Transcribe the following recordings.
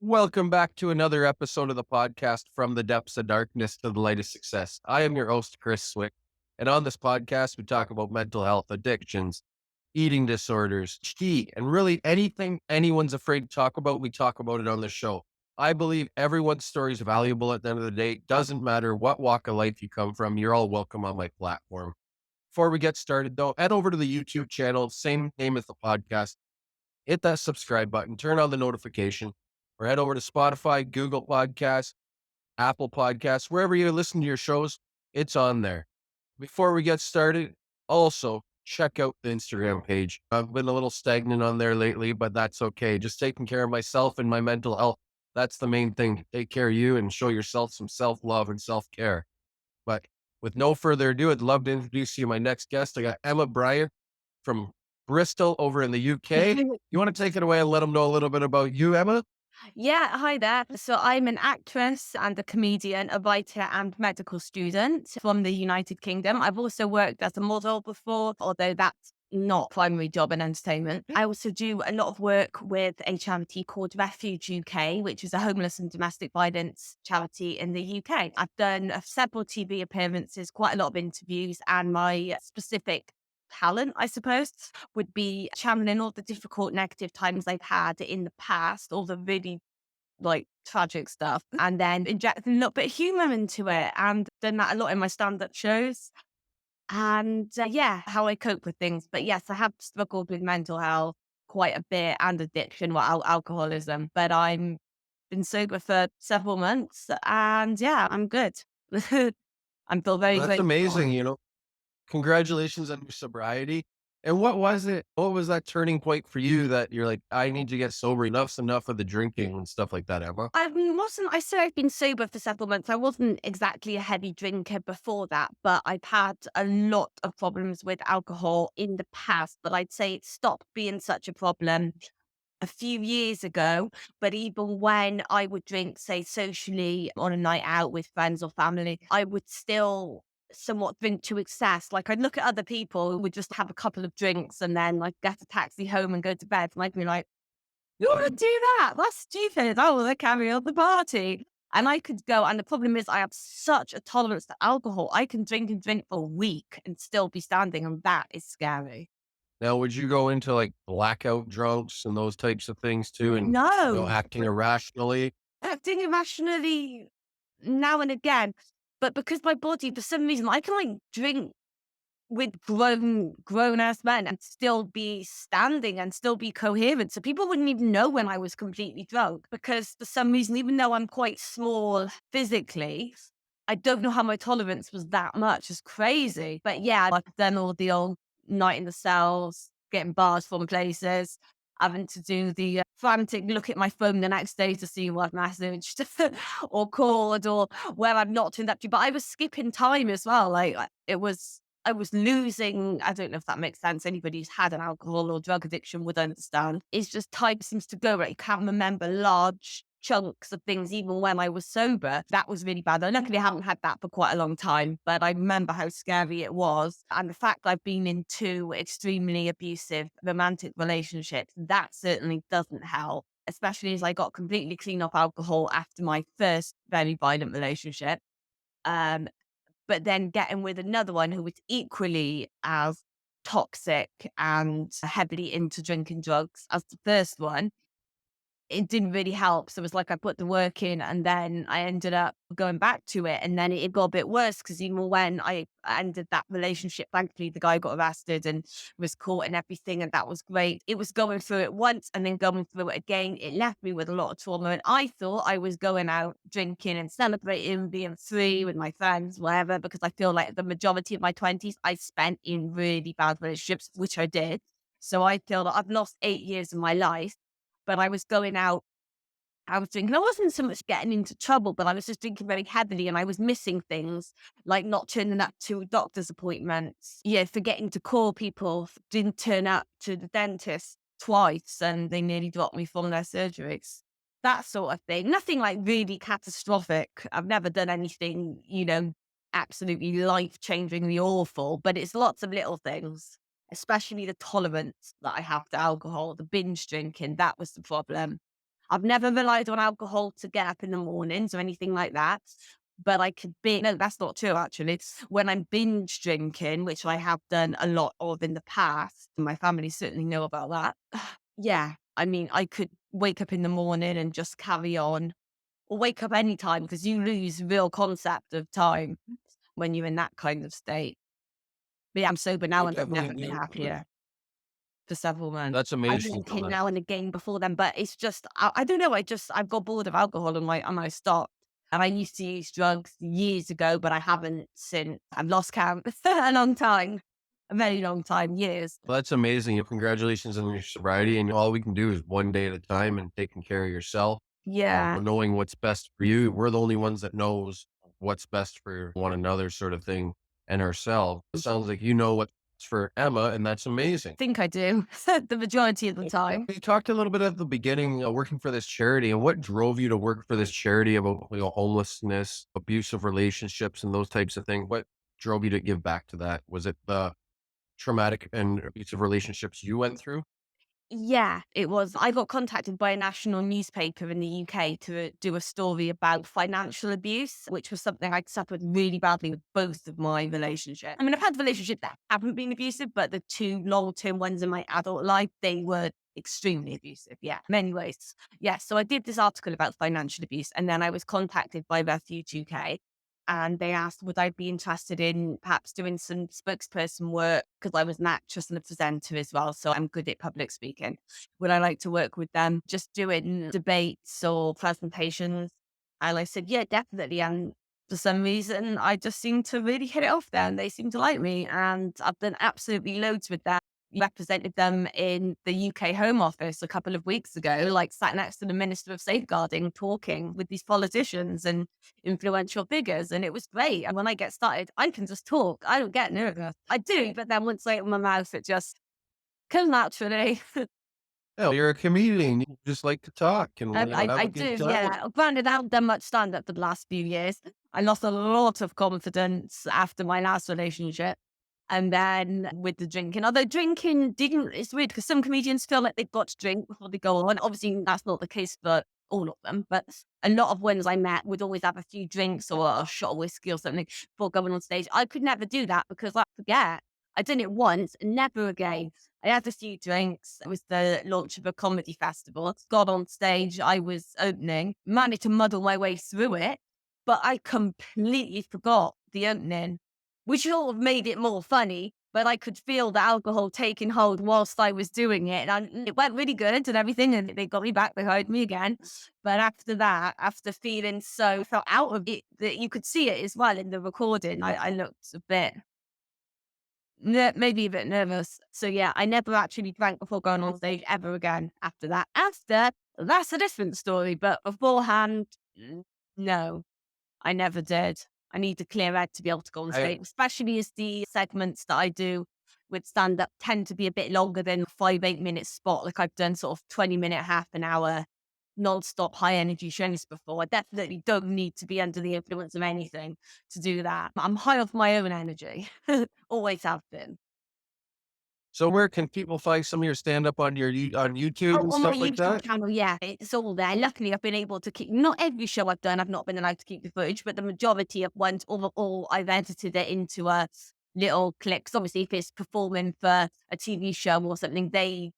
Welcome back to another episode of the podcast, From the Depths of Darkness to the Light of Success. I am your host, Chris Swick. And on this podcast, we talk about mental health, addictions, eating disorders, tea, and really anything anyone's afraid to talk about, we talk about it on the show. I believe everyone's story is valuable at the end of the day. Doesn't matter what walk of life you come from, you're all welcome on my platform. Before we get started, though, head over to the YouTube channel, same name as the podcast. Hit that subscribe button, turn on the notification, or head over to Spotify, Google Podcasts, Apple Podcasts, wherever you listen to your shows, it's on there. Before we get started, also check out the Instagram page. I've been a little stagnant on there lately, but that's okay. Just taking care of myself and my mental health. That's the main thing. Take care of you and show yourself some self-love and self-care. But with no further ado, I'd love to introduce you to my next guest. I got Emma Bryant from Bristol over in the UK. You want to take it away and let them know a little bit about you, Emma? Yeah, hi there. So I'm an actress and a comedian, a writer and medical student from the United Kingdom. I've also worked as a model before, although that's not primary job in entertainment. I also do a lot of work with a charity called Refuge UK, which is a homeless and domestic violence charity in the UK. I've done several TV appearances, quite a lot of interviews, and my specific talent, I suppose, would be channeling all the difficult negative times I've had in the past, all the really tragic stuff, and then injecting a little bit of humor into it, and done that a lot in my stand-up shows. And yeah, how I cope with things. But yes, I have struggled with mental health quite a bit and addiction, alcoholism. But I'm been sober for several months, and yeah, I'm good. I'm feel very That's grateful. amazing. Congratulations on your sobriety. And what was it? What was that turning point for you that you're like, I need to get sober? Enough's enough of the drinking and stuff like that, Emma. I say I've been sober for several months. I wasn't exactly a heavy drinker before that, but I've had a lot of problems with alcohol in the past. But I'd say it stopped being such a problem a few years ago. But even when I would drink, say, socially on a night out with friends or family, I would still somewhat drink to excess. Like I'd look at other people who would just have a couple of drinks and then like get a taxi home and go to bed. And I'd be like, you wanna do that? That's stupid. Oh, well, they carry on the party. And I could go, and the problem is I have such a tolerance to alcohol. I can drink and drink for a week and still be standing, and that is scary. Now, would you go into like blackout drunks and those types of things too, and No, acting irrationally? acting irrationally now and again, but because my body, for some reason, I can like drink with grown ass men and still be standing and still be coherent. So people wouldn't even know when I was completely drunk because for some reason, even though I'm quite small physically, I don't know how my tolerance was that much. It's crazy. But yeah, I've done all the old night in the cells, getting bars from places, having to do the frantic look at my phone the next day to see what messaged or called or where I've not turned up to. But I was skipping time as well. I was losing. I don't know if that makes sense. Anybody who's had an alcohol or drug addiction would understand. It's just time seems to go. Right? You can't remember large chunks of things even when I was sober. That was really bad. I luckily haven't had that for quite a long time, but I remember how scary it was. And the fact I've been in two extremely abusive romantic relationships, that certainly doesn't help, especially as I got completely clean off alcohol after my first very violent relationship. Um, but then getting with another one who was equally as toxic and heavily into drinking drugs as the first one, it didn't really help. So it was like I put the work in and then I ended up going back to it. And then it got a bit worse because even when I ended that relationship, thankfully the guy got arrested and was caught and everything. And that was great. It was going through it once and then going through it again. It left me with a lot of trauma. And I thought I was going out drinking and celebrating, being free with my friends, whatever, because I feel like the majority of my 20s I spent in really bad relationships, which I did. So I feel that I've lost 8 years of my life, but I was going out, I was drinking. I wasn't so much getting into trouble, but I was just drinking very heavily and I was missing things like not turning up to doctor's appointments. Yeah, forgetting to call people, didn't turn up to the dentist twice and they nearly dropped me from their surgeries. That sort of thing. Nothing like really catastrophic. I've never done anything, absolutely life changingly awful, but it's lots of little things, especially the tolerance that I have to alcohol, the binge drinking. That was the problem. I've never relied on alcohol to get up in the mornings or anything like that. But I could be, no, that's not true actually. When I'm binge drinking, which I have done a lot of in the past, my family certainly know about that. Yeah, I mean, I could wake up in the morning and just carry on, or wake up any time because you lose real concept of time when you're in that kind of state. But yeah, I'm sober now You and I've never definitely been do. happier for several months. That's I amazing. drink it now and again before then, but it's just, I don't know. I've got bored of alcohol and I stopped. And I used to use drugs years ago, but I haven't since. I've lost count a long time, a very long time, years. Well, that's amazing. Congratulations on your sobriety. And all we can do is one day at a time and taking care of yourself, Yeah. knowing what's best for you. We're the only ones that knows what's best for one another, sort of thing, and ourselves. It sounds like you know what's for Emma, and that's amazing. Think I do the majority of the time. You talked a little bit at the beginning, working for this charity, and what drove you to work for this charity about homelessness, abusive relationships, and those types of things. What drove you to give back to that? Was it the traumatic and abusive relationships you went through? Yeah, it was. I got contacted by a national newspaper in the UK to do a story about financial abuse, which was something I'd suffered really badly with both of my relationships. I mean, I've had relationships that haven't been abusive, but the two long-term ones in my adult life, they were extremely abusive. Yeah, in many ways. Yeah, so I did this article about financial abuse, and then I was contacted by Refuge UK. And they asked, would I be interested in perhaps doing some spokesperson work? Because I was an actress and a presenter as well. So I'm good at public speaking. Would I like to work with them, just doing debates or presentations? And I said, yeah, definitely. And for some reason, I just seemed to really hit it off there and they seemed to like me. And I've done absolutely loads with them. Represented them in the UK Home Office a couple of weeks ago, like sat next to the Minister of Safeguarding, talking with these politicians and influential figures. And it was great. And when I get started, I can just talk. I don't get nervous. I do, but then once I open my mouth, it just comes naturally. Yeah, you're a comedian. You just like to talk and have I a good do, time. yeah. Granted, I haven't done much stand up for the last few years. I lost a lot of confidence after my last relationship. And then with the drinking, although drinking didn't, it's weird because some comedians feel like they've got to drink before they go on. Obviously, that's not the case for all of them, but a lot of ones I met would always have a few drinks or a shot of whiskey or something before going on stage. I could never do that because I forget. I done it once and never again. I had a few drinks. It was the launch of a comedy festival. Got on stage. I was opening, managed to muddle my way through it, but I completely forgot the opening, which sort of made it more funny. But I could feel the alcohol taking hold whilst I was doing it. And it went really good and everything. And they got me back. They hired me again. But after that, after feeling so felt out of it, that you could see it as well in the recording, I looked a bit, maybe a bit nervous. So yeah, I never actually drank before going on stage ever again after that. After, that's a different story. But beforehand, no. I never did. I need to clear out to be able to go on I stage, especially as the segments that I do with stand up tend to be a bit longer than 5, 8 minute spot. Like I've done sort of 20-minute, half an hour non-stop high energy shows before. I definitely don't need to be under the influence of anything to do that. I'm high off my own energy. Always have been. So where can people find some of your stand up on on YouTube Oh, and on my stuff like YouTube that? channel, yeah, it's all there. Luckily, I've been able to keep not every show I've done, I've not been allowed to keep the footage, but the majority of ones, overall, I've edited it into a little clips. Obviously, if it's performing for a TV show or something, they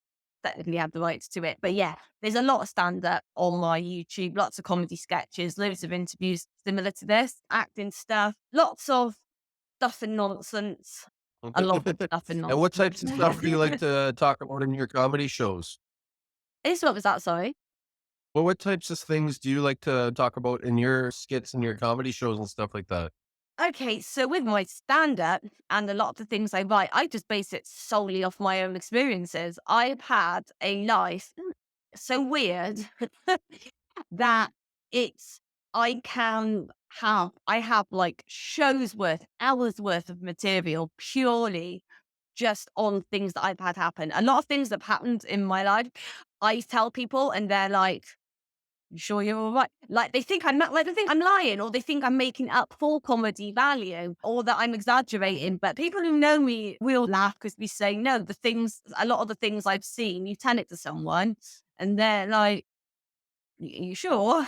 technically have the rights to it. But yeah, there's a lot of stand up on my YouTube, lots of comedy sketches, loads of interviews similar to this, acting stuff, lots of stuff and nonsense. A lot of stuff and And what types of stuff do you like nonsense. to talk about in your comedy shows? What was that? Sorry. Well, what types of things do you like to talk about in your skits and your comedy shows and stuff like that? Okay, so with my stand up and a lot of the things I write, I just base it solely off my own experiences. I've had a life so weird that it's, I have like shows worth, hours worth of material purely just on things that I've had happen. A lot of things that have happened in my life, I tell people and they're like, "You sure you're all right?" Like they think I'm not, like they think I'm lying, or they think I'm making up for comedy value, or that I'm exaggerating. But people who know me will laugh because we say, no, a lot of the things I've seen, you tell it to someone, and they're like, You sure?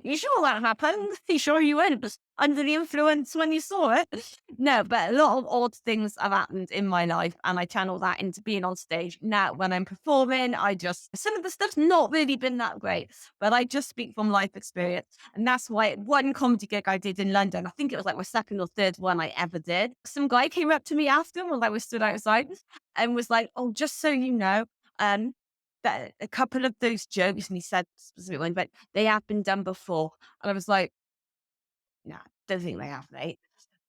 You sure that happened? You sure you weren't just under the influence when you saw it? No, but a lot of odd things have happened in my life, and I channel that into being on stage. Now, when I'm performing, some of the stuff's not really been that great, but I just speak from life experience. And that's why one comedy gig I did in London, I think it was like my second or third one I ever did. Some guy came up to me after while I was stood outside and was like, "Oh, just so you know, um, that a couple of those jokes," and he said specific one, but "they have been done before." And I was like, "Nah, don't think they have, mate."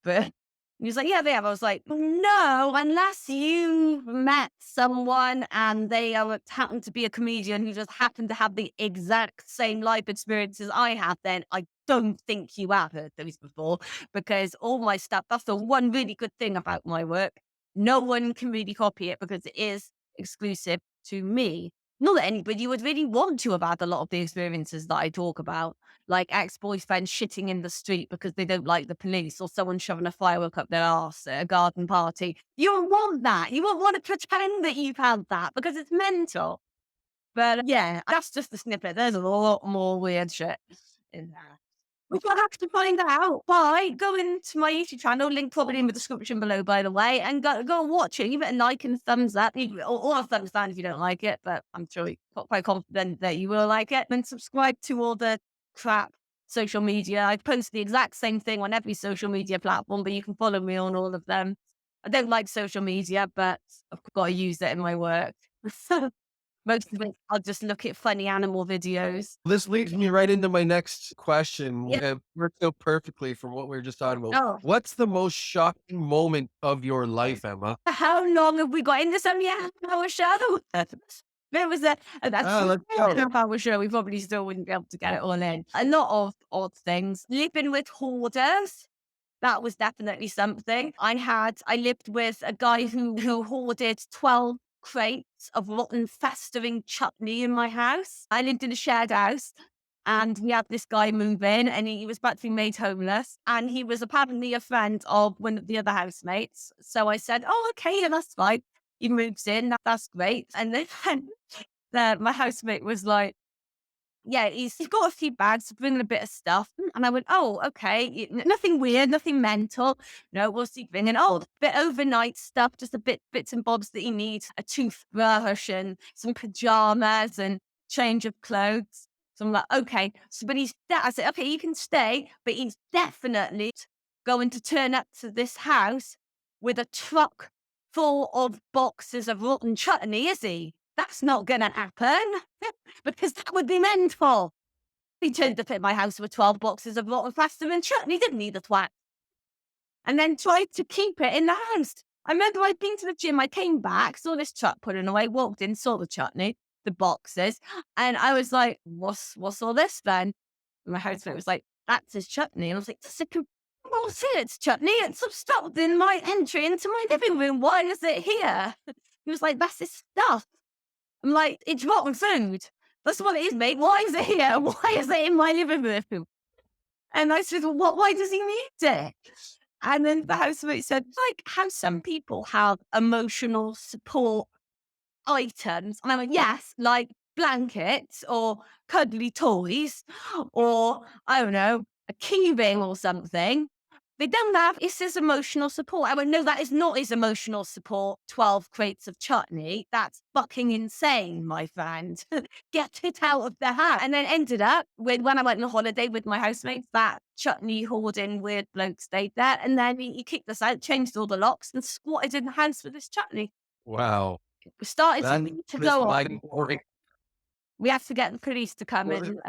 But he was like, "Yeah, they have." I was like, "No, unless you met someone and they happen to be a comedian who just happened to have the exact same life experiences I have, then I don't think you have heard those before, because all my stuff, that's the one really good thing about my work. No one can really copy it because it is exclusive to me. Not that anybody would really want to have had a lot of the experiences that I talk about, like ex-boyfriends shitting in the street because they don't like the police, or someone shoving a firework up their arse at a garden party. You don't want that. You won't want to pretend that you've had that because it's mental." But yeah, that's just a snippet. There's a lot more weird shit in there. Which you'll have to find out by going to my YouTube channel, link probably in the description below, by the way, and go and watch it. Give it a like and a thumbs up, or a thumbs down if you don't like it, but I'm sure you're quite confident that you will like it. And subscribe to all the crap social media. I post the exact same thing on every social media platform, but you can follow me on all of them. I don't like social media, but I've got to use it in my work. Most of it, I'll just look at funny animal videos. This leads me right into my next question. Yeah. Worked so perfectly from what we were just talking about. Oh, What's the most shocking moment of your life, Emma? how long have we got in this? Only a half-hour show. There was that's Let's a go. half-hour show. We probably still wouldn't be able to get it all in. A lot of odd things. Living with hoarders. That was definitely something. I lived with a guy who hoarded 12 crates of rotten, festering chutney in my house. I lived in a shared house, and we had this guy move in, and he was about to be made homeless, and he was apparently a friend of one of the other housemates. So I said, "Oh, okay, yeah, that's fine." He moves in, that's great. And then my housemate was like, "Yeah, he's got a few bags, bringing a bit of stuff." And I went, "Oh, okay. Nothing weird, nothing mental. No, what's he bringing? Oh, a bit overnight stuff, just a bits and bobs that he needs, a toothbrush and some pajamas and change of clothes." So I'm like, "Okay." So, but I said, "Okay, you can stay, but he's definitely going to turn up to this house with a truck full of boxes of rotten chutney, is he? That's not going to happen." Because that would be mental. He turned up at my house with 12 boxes of rotten pasta and chutney, didn't he, the twat? And then tried to keep it in the house. I remember I'd been to the gym, I came back, saw this truck putting away, walked in, saw the chutney, the boxes, and I was like, what's all this then? And my housemate was like, "That's his chutney." And I was like, "What's it? It's chutney. It's stopped in my entry into my living room. Why is it here?" He was like, "That's his stuff." I'm like, "It's rotten food. That's what it is, mate. Why is it here? Why is it in my living room?" And I said, "Well, why does he need it?" And then the housemate said, "Like how some people have emotional support items." And I went, "Yes, like blankets or cuddly toys or, I don't know, a key ring or something. They don't have, it's his emotional support." I went, "No, that is not his emotional support. 12 crates of chutney. That's fucking insane, my friend. Get it out of the house." And then ended up with, when I went on holiday with my housemates, that chutney hoarding weird bloke stayed there. And then he kicked us out, changed all the locks, and squatted in the house with this chutney. Wow. We started That to is go my on. boring. We have to get the police to come in.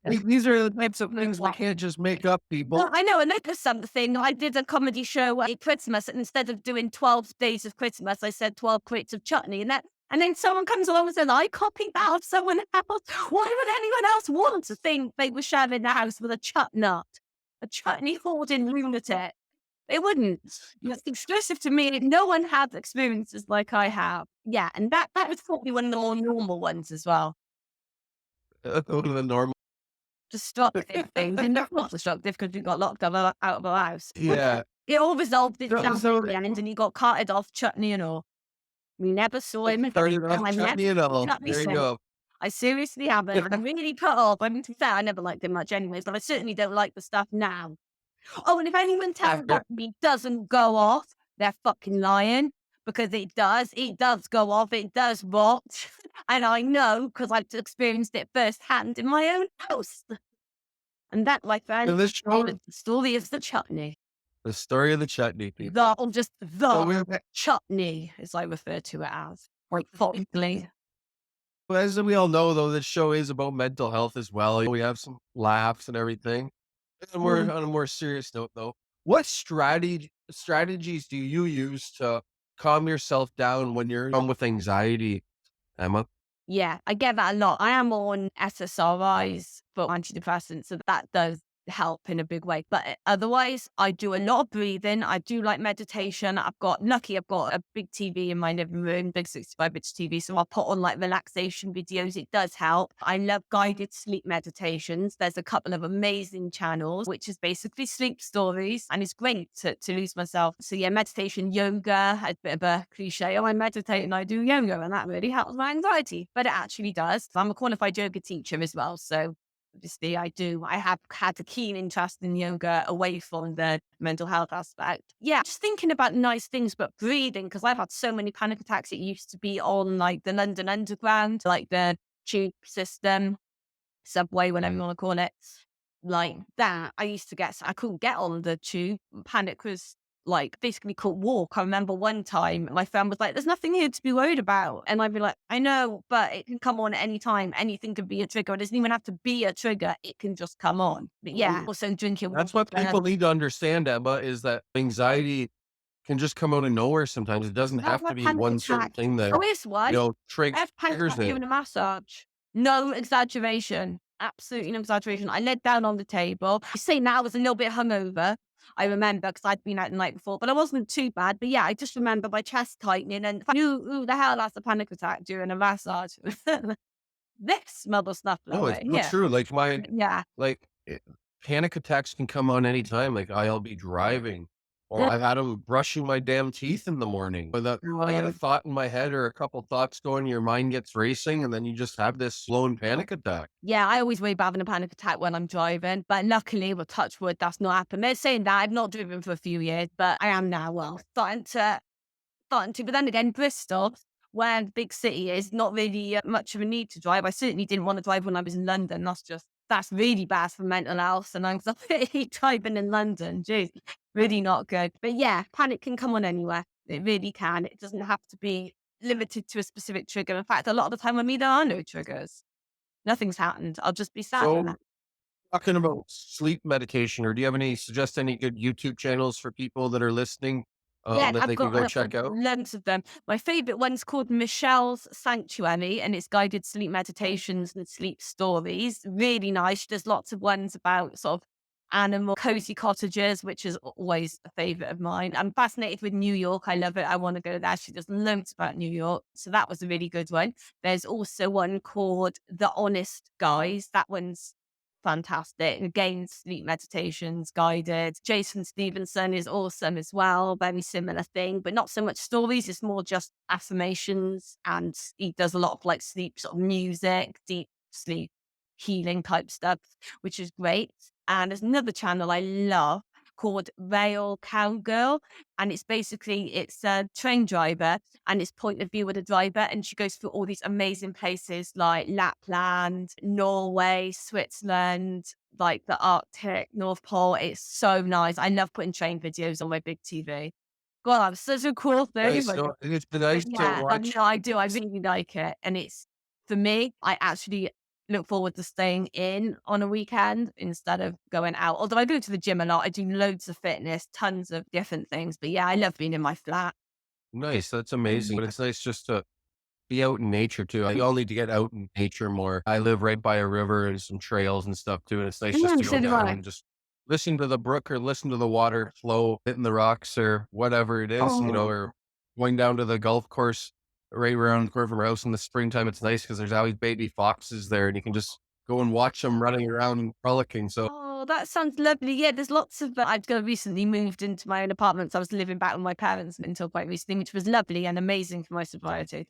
These are the types of things we can't just make up, Well, people. I know, and there's something. I did a comedy show at Christmas, and instead of doing 12 days of Christmas, I said 12 crates of chutney. And then someone comes along and says, "I copied that of someone else." Why would anyone else want to think they were sharing the house with a chut nut? A chutney hoarding lunatic. They wouldn't. It's exclusive to me. No one had experiences like I have. Yeah, and that was probably one of the more normal ones as well. Go to the normal. Destructive things. And they're not destructive because we got locked out of our house. Yeah. It all resolved itself So in the end, and he got carted off, chutney and all. We never saw him again. started off I never chutney and all. chutney There you saw him. go. I seriously haven't. I'm really put off. I mean, to be fair, I never liked it much anyways, but I certainly don't like the stuff now. Oh, and if anyone tells me doesn't go off, they're fucking lying because it does. It does go off. It does rot. And I know because I've experienced it firsthand in my own house. And that, my friend, And this show, is the story of the chutney. the story of the chutney people. The, or just So the chutney, as I refer to it as, quite fondly. as we all know, though, this show is about mental health as well. We have some laughs and everything. And we're Mm. on a more serious note, though. What strategies do you use to calm yourself down when you're with anxiety, Emma? Yeah, I get that a lot. I am on SSRIs for antidepressants, so that does help in a big way. But otherwise, I do a lot of breathing. I do like meditation. I've got a big TV in my living room, big 65-inch TV. So I'll put on like relaxation videos. It does help. I love guided sleep meditations. There's a couple of amazing channels, which is basically sleep stories. And it's great to lose myself. So yeah, meditation, yoga, a bit of a cliche. Oh, I meditate and I do yoga, and that really helps my anxiety. But it actually does. I'm a qualified yoga teacher as well. So obviously, I do. I have had a keen interest in yoga away from the mental health aspect. Yeah, just thinking about nice things, but breathing, because I've had so many panic attacks. It used to be on like the London Underground, like the tube system, subway, whatever you want to call it. Like that, I couldn't get on the tube. Panic was like basically couldn't walk. I remember one time my friend was like, "There's nothing here to be worried about." And I'd be like, "I know, but it can come on at any time. Anything could be a trigger. It doesn't even have to be a trigger. It can just come on." But yeah, also drinking That's what water. people need to understand, Emma, is that anxiety can just come out of nowhere sometimes. It doesn't Not have my to be panic one certain attack. thing that, Oh, here's one. I have panic triggers attack it. during a massage. No exaggeration. Absolutely no exaggeration. I laid down on the table. I say now I was a little bit hungover. I remember because I'd been out the night before, but I wasn't too bad. But yeah, I just remember my chest tightening and I knew who the hell has a panic attack during a massage. This mother snuffle No, it's away. so Yeah. true. Yeah. Like panic attacks can come on anytime. Like I'll be driving, or I've had them brushing my damn teeth in the morning. But I get a thought in my head or a couple thoughts going, your mind gets racing, and then you just have this blown panic attack. Yeah, I always worry about having a panic attack when I'm driving, but luckily, with touch wood, that's not happened. They're saying that I've not driven for a few years, but I am now. Well, starting to. But then again, Bristol, where the big city is, not really much of a need to drive. I certainly didn't want to drive when I was in London. That's really bad for mental health and anxiety. Driving in London, jeez, really not good. But yeah, panic can come on anywhere. It really can. It doesn't have to be limited to a specific trigger. In fact, a lot of the time with me, there are no triggers. Nothing's happened. I'll just be sat So there. talking about sleep meditation, or do you have any good YouTube channels for people that are listening, Yeah, that I've they can got go check out? loads of them. My favorite one's called Michelle's Sanctuary, and it's guided sleep meditations and sleep stories. Really nice. There's lots of ones about sort of animal cozy cottages, which is always a favorite of mine. I'm fascinated with New York. I love it. I want to go there. She does loads about New York. So that was a really good one. There's also one called The Honest Guys. That one's fantastic. Again, sleep meditations guided. Jason Stevenson is awesome as well. Very similar thing, but not so much stories. It's more just affirmations. And he does a lot of like sleep sort of music, deep sleep healing type stuff, which is great. And there's another channel I love called Rail Cowgirl. And it's a train driver and it's point of view with a driver. And she goes through all these amazing places like Lapland, Norway, Switzerland, like the Arctic, North Pole. It's so nice. I love putting train videos on my big TV. God, that's such a cool thing. Nice. So it's nice to Yeah, watch. no, I do. I really like it. And it's for me, I actually look forward to staying in on a weekend instead of going out. Although I go to the gym a lot, I do loads of fitness, tons of different things. But yeah, I love being in my flat. Nice. That's amazing. But it's nice just to be out in nature too. We all need to get out in nature more. I live right by a river and some trails and stuff too, and it's nice just to go So do down I. and just listen to the brook or listen to the water flow, hitting the rocks or whatever it is, Oh, or going down to the golf course right around the corner from our house in the springtime. It's nice because there's always baby foxes there, and you can just go and watch them running around and frolicking. So oh, that sounds lovely. Yeah, there's lots of. Recently moved into my own apartment. So I was living back with my parents until quite recently, which was lovely and amazing for my sobriety.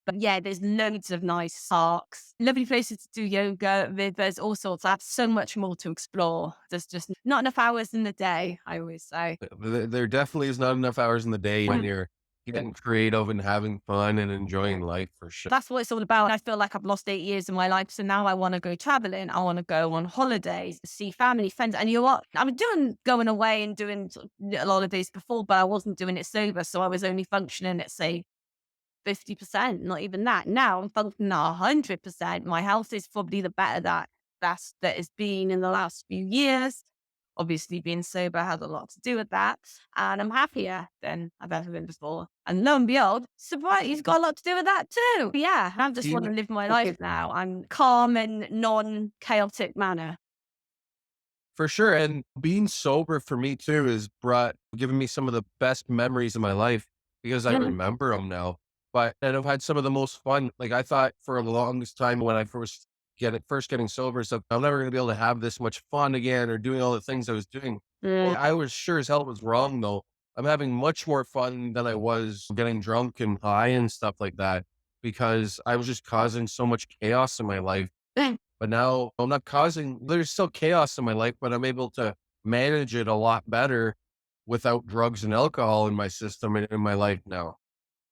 But yeah, there's loads of nice parks, lovely places to do yoga, rivers, all sorts. I have so much more to explore. There's just not enough hours in the day, I always say. There definitely is not enough hours in the day when you're getting creative and having fun and enjoying life for sure. That's what it's all about. I feel like I've lost 8 years of my life. So now I want to go traveling. I want to go on holidays, see family, friends. And you know what? I was doing going away and doing a lot of these before, but I wasn't doing it sober. So I was only functioning at, say, 50%, not even that. Now I'm functioning at 100%. My health is probably the better that it's been in the last few years. Obviously, being sober has a lot to do with that. And I'm happier than I've ever been before. And lo and behold, sobriety's got a lot to do with that too. Yeah, I just want to live my life now. I'm calm and non-chaotic manner. For sure, and being sober for me too has brought given me some of the best memories of my life because I remember them now. And I've had some of the most fun. Like I thought for the longest time when I first getting sober, so I'm never gonna be able to have this much fun again or doing all the things I was doing. Mm. I was sure as hell was wrong though. I'm having much more fun than I was getting drunk and high and stuff like that because I was just causing so much chaos in my life. But now I'm not causing there's still chaos in my life, but I'm able to manage it a lot better without drugs and alcohol in my system and in my life now.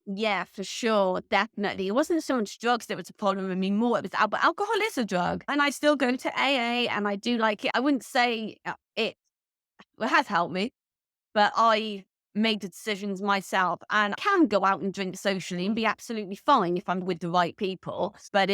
Yeah, for sure. Definitely. It wasn't so much drugs that was a problem with me more. It was but alcohol is a drug. And I still go to AA and I do like it. I wouldn't say it has helped me, but I made the decisions myself and I can go out and drink socially and be absolutely fine if I'm with the right people. But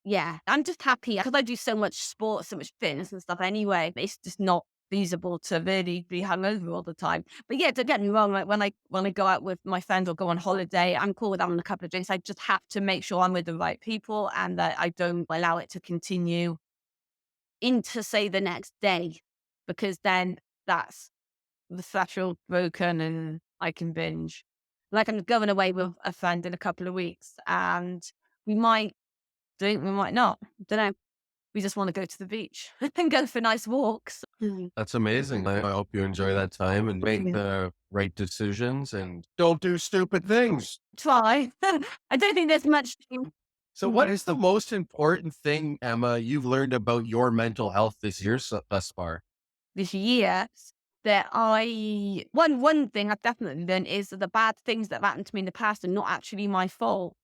yeah, I'm just happy because I do so much sport, so much fitness and stuff anyway. It's just not feasible to really be hungover all the time. But yeah, don't get me wrong. Like when I go out with my friends or go on holiday, I'm cool with having a couple of drinks. I just have to make sure I'm with the right people and that I don't allow it to continue into, say, the next day, because then that's the threshold broken and I can binge. Like I'm going away with a friend in a couple of weeks, and we might drink, we might not. Don't know. We just want to go to the beach and go for nice walks. That's amazing. I hope you enjoy that time and make Yeah. the right decisions and don't do stupid things. Try. I don't think there's much So what is the most important thing, Emma, you've learned about your mental health this year thus far? this year that one thing I've definitely learned is that the bad things that have happened to me in the past are not actually my fault.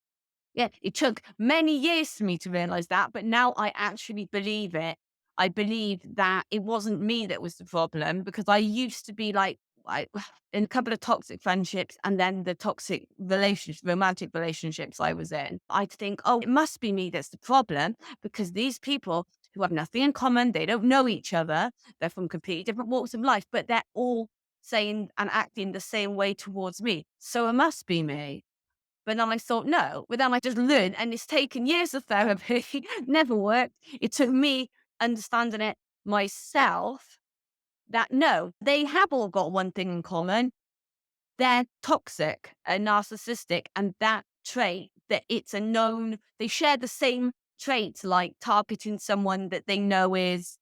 Yeah, it took many years for me to realize that, but now I actually believe it. I believe that it wasn't me that was the problem because I used to be like, I, in a couple of toxic friendships and then the toxic romantic relationships I was in. I'd think, oh, it must be me that's the problem because these people who have nothing in common, they don't know each other, they're from completely different walks of life, but they're all saying and acting the same way towards me. So it must be me. But then I thought, no. But then I just learned, and it's taken years of therapy, never worked. It took me understanding it myself that no, they have all got one thing in common. They're toxic and narcissistic, and that trait that it's a known, they share the same traits like targeting someone that they know is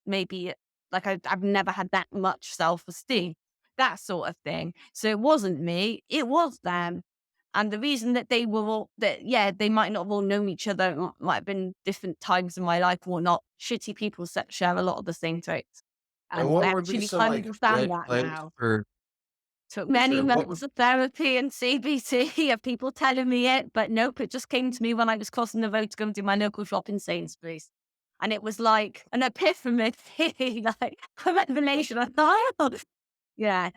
maybe like I've never had that much self esteem, that sort of thing. So it wasn't me, it was them. And the reason that they were all that, yeah, they might not have all known each other, might have been different times in my life or not. Shitty people share a lot of the same traits. And And I what would be actually some like understand red that flags now. for Took for many sure? What months would of therapy and CBT of people telling me it, but nope, it just came to me when I was crossing the road to go and do my local shop in Sainsbury's. And it was like an epiphany, like a revelation. I thought, oh, yeah.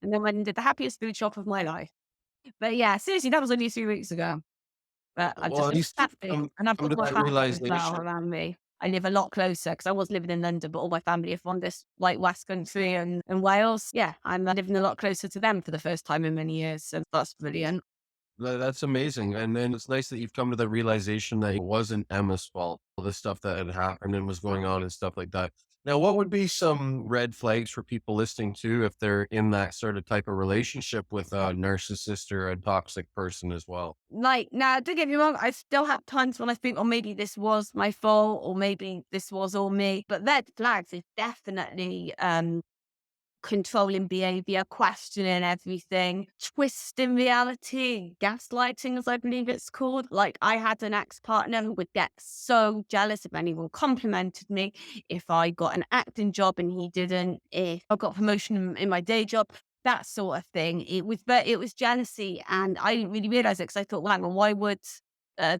And then went and did the happiest food shop of my life. But yeah, seriously, that was only 3 weeks ago. But I well, just at was least you've happy. And I've come got to my that family as well realization. around me. I live a lot closer because I was living in London, but all my family are from this like West Country and Wales. Yeah, I'm living a lot closer to them for the first time in many years. So that's brilliant. That's amazing, and then it's nice that you've come to the realization that it wasn't Emma's fault, all the stuff that had happened and was going on and stuff like that. Now, what would be some red flags for people listening to if they're in that sort of type of relationship with a narcissist or a toxic person as well? Like, now, don't get me wrong, I still have times when I think, oh, maybe this was my fault, or maybe this was all me. But red flags is definitely controlling behavior, questioning everything, twisting reality, gaslighting, as I believe it's called. Like, I had an ex-partner who would get so jealous if anyone complimented me, if I got an acting job and he didn't, if I got promotion in my day job, that sort of thing. It was jealousy, and I didn't really realize it because I thought, well, why would a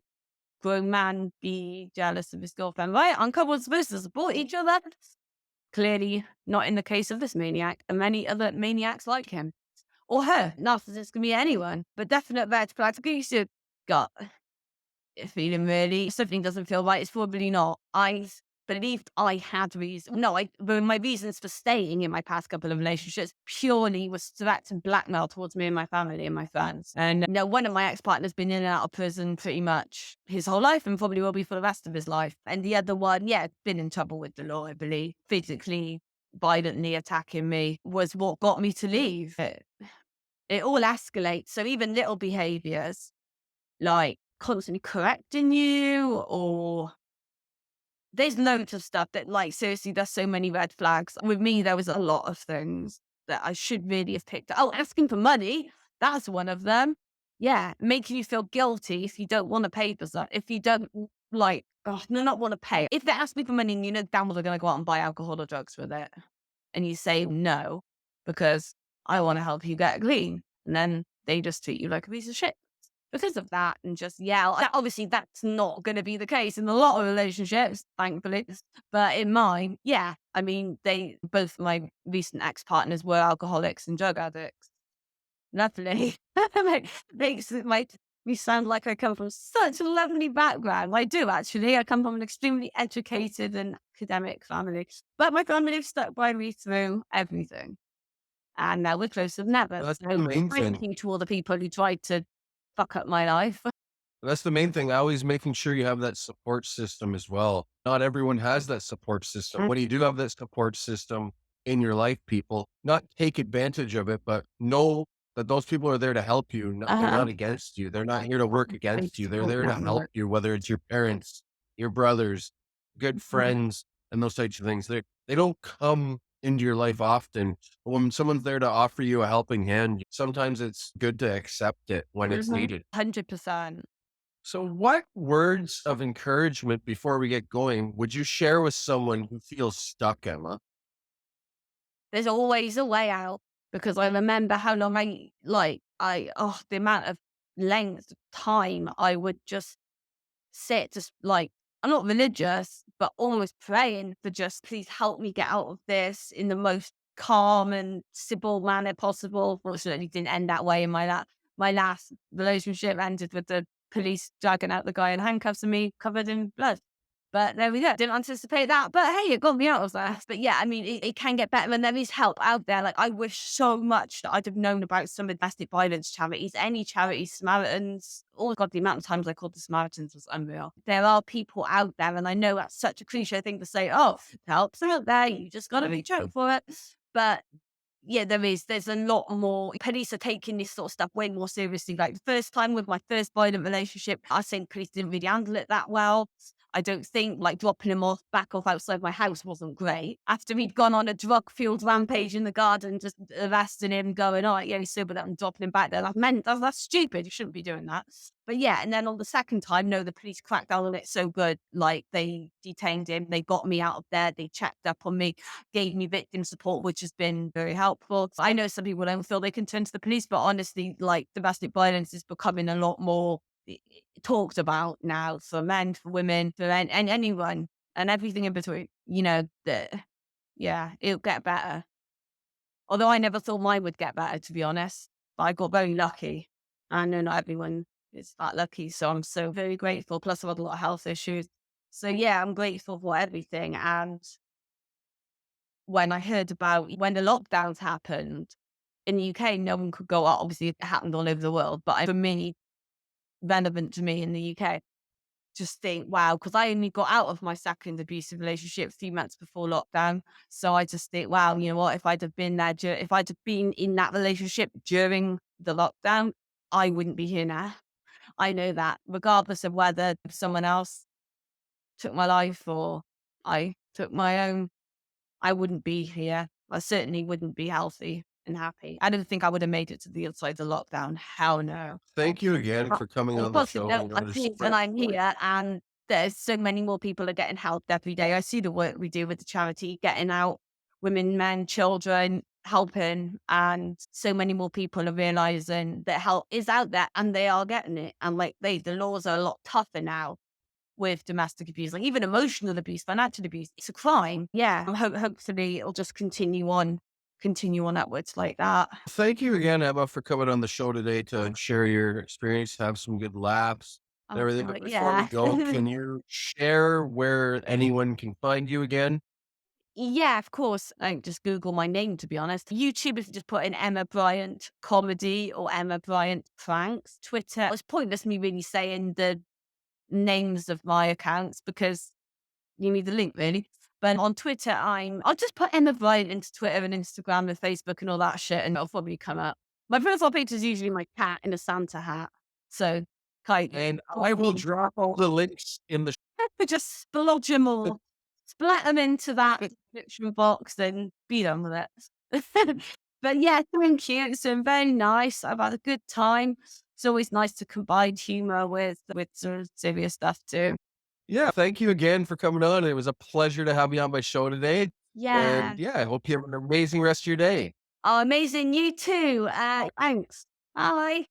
grown man be jealous of his girlfriend? Right? Aren't couples supposed to support each other? Clearly not in the case of this maniac and many other maniacs like him. Or her. Narcissist can be anyone. But definite red flags. I used to gut feeling really. If something doesn't feel right, it's probably not. I believed I had reason. No, but my reasons for staying in my past couple of relationships purely was threats and blackmail towards me and my family and my friends. And one of my ex-partners been in and out of prison pretty much his whole life and probably will be for the rest of his life. And the other one, yeah, been in trouble with the law, I believe. Physically, violently attacking me was what got me to leave. It all escalates. So even little behaviors like constantly correcting you, or there's loads of stuff that, like, seriously, there's so many red flags. With me, there was a lot of things that I should really have picked up. Oh, asking for money, that's one of them. Yeah, making you feel guilty if you don't want to pay for something. If you don't, like, oh, no, not want to pay. If they ask me for money and you know damn well they're going to go out and buy alcohol or drugs with it, and you say no because I want to help you get clean, and then they just treat you like a piece of shit because of that, and just yell. Obviously, that's not going to be the case in a lot of relationships, thankfully. But in mine, yeah, I mean, both my recent ex-partners were alcoholics and drug addicts. Lovely. Makes me sound like I come from such a lovely background. I do, actually. I come from an extremely educated and academic family. But my family stuck by me through everything. And now we're closer than ever. That's the So main thank thing. you to all the people who tried to fuck up my life. That's the main thing. Always making sure you have that support system as well. Not everyone has that support system. When you do have that support system in your life, people, not take advantage of it, but know that those people are there to help you. They're not against you. They're not here to work against you. They're there to help you, whether it's your parents, your brothers, good friends, and those types of things. They don't come into your life often. When someone's there to offer you a helping hand, sometimes it's good to accept it when it's needed. 100%. So, what words of encouragement before we get going would you share with someone who feels stuck, Emma? There's always a way out, because I remember how long the amount of length of time I would just sit, just like, I'm not religious, but almost praying for just, please help me get out of this in the most calm and civil manner possible. Fortunately, it didn't end that way in my last relationship ended with the police dragging out the guy in handcuffs and me covered in blood. But there we go. Didn't anticipate that. But hey, it got me out of there. But yeah, I mean, it can get better and there is help out there. Like, I wish so much that I'd have known about some domestic violence charities, any charities, Samaritans. Oh God, the amount of times I called the Samaritans was unreal. There are people out there, and I know that's such a cliche thing to say, oh, help's out there. You just got to reach out for it. But yeah, there is. There's a lot more. Police are taking this sort of stuff way more seriously. Like the first time with my first violent relationship, I think police didn't really handle it that well. I don't think, like, dropping him back off outside my house wasn't great. After he'd gone on a drug-fueled rampage in the garden, just arresting him, going, "Oh, yeah, he's sobered up," and dropping him back there. That's stupid. You shouldn't be doing that. But yeah, and then on the second time, no, the police cracked down on it so good. Like, they detained him, they got me out of there, they checked up on me, gave me victim support, which has been very helpful. I know some people don't feel they can turn to the police, but honestly, like, domestic violence is becoming a lot more talked about now, for men, for women, for and anyone and everything in between. Yeah, it'll get better. Although I never thought mine would get better, to be honest. But I got very lucky. I know not everyone is that lucky, so I'm so very grateful. Plus, I've had a lot of health issues. So yeah, I'm grateful for everything. And when I heard about when the lockdowns happened in the UK, no one could go out. Obviously, it happened all over the world, but for me, relevant to me in the UK, just think, wow, because I only got out of my second abusive relationship 3 months before lockdown. So I just think, wow, you know what? If I'd have been there, if I'd have been in that relationship during the lockdown, I wouldn't be here now. I know that, regardless of whether someone else took my life or I took my own, I wouldn't be here. I certainly wouldn't be healthy and happy. I don't think I would have made it to the other side of the lockdown. Hell no. Thank you again for coming On a on the positive show. note, You know, I'm there's pleased and I'm here, and there's so many more people are getting help every day. I see the work we do with the charity, getting out women, men, children, helping, and so many more people are realizing that help is out there and they are getting it. And like the laws are a lot tougher now with domestic abuse, like even emotional abuse, financial abuse. It's a crime. Yeah. Hopefully it'll just continue on upwards like that. Thank you again, Emma, for coming on the show today to share your experience, have some good laughs and Oh, everything. But before we yeah. go, can you share where anyone can find you again? Yeah, of course. I just Google my name, to be honest. YouTube, if you just put in Emma Bryant comedy or Emma Bryant pranks. Twitter, it's pointless me really saying the names of my accounts because you need the link really. But on Twitter, I'll just put Emma Bryant into Twitter and Instagram and Facebook and all that shit, and it'll probably come up. My profile picture is usually my cat in a Santa hat. So, kind And I will drop all the links in the just splodge them all, splat them into that description box, and be done with it. But yeah, thank you. It's been very nice. I've had a good time. It's always nice to combine humor with sort of serious stuff too. Yeah, thank you again for coming on. It was a pleasure to have you on my show today. Yeah. And yeah, I hope you have an amazing rest of your day. Oh, amazing. You too. Thanks. Bye.